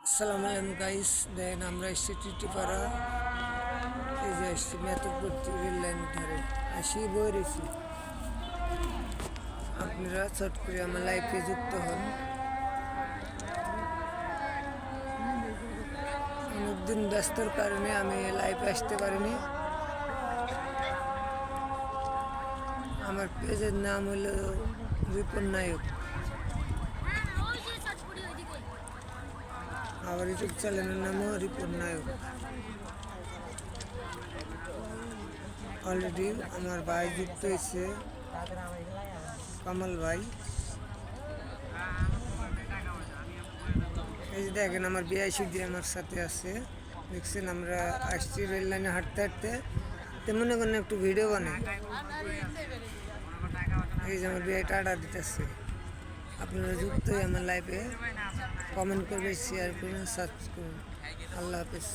আসসালামু আলাইকুম গাইস, দেখেন আমরা এসেছি টিটিপাড়া। এই যে এসেছি মেতরপট্টি রেল লাইনের ধারে আসি বই রয়েছি। আপনারা চট করে আমার লাইফে যুক্ত হন। অনেকদিন ব্যস্তর কারণে আমি লাইফে আসতে পারিনি। আমার পেজের নাম হলো রিপন নায়ক। আমার ইউটিউব চ্যানেলের নামও রিপন নায়ক। অলরেডি আমার ভাই যুক্ত হয়েছে, কামাল ভাই। এই যে দেখেন আমার বিআই সিদ্ধি আমার সাথে আছে, দেখছেন। আমরা আসছি রেল লাইনে হাঁটতে হাঁটতে, তো মনে করেন একটু ভিডিও বানাই। এই যে আমার বিআই টাটা দিতেছে। আপনারা যুক্ত হয়ে আমার লাইফে কমেন্ট করবেন, শেয়ার করবেন, সাবস্ক্রাইব করুন। আল্লাহ হাফেজ।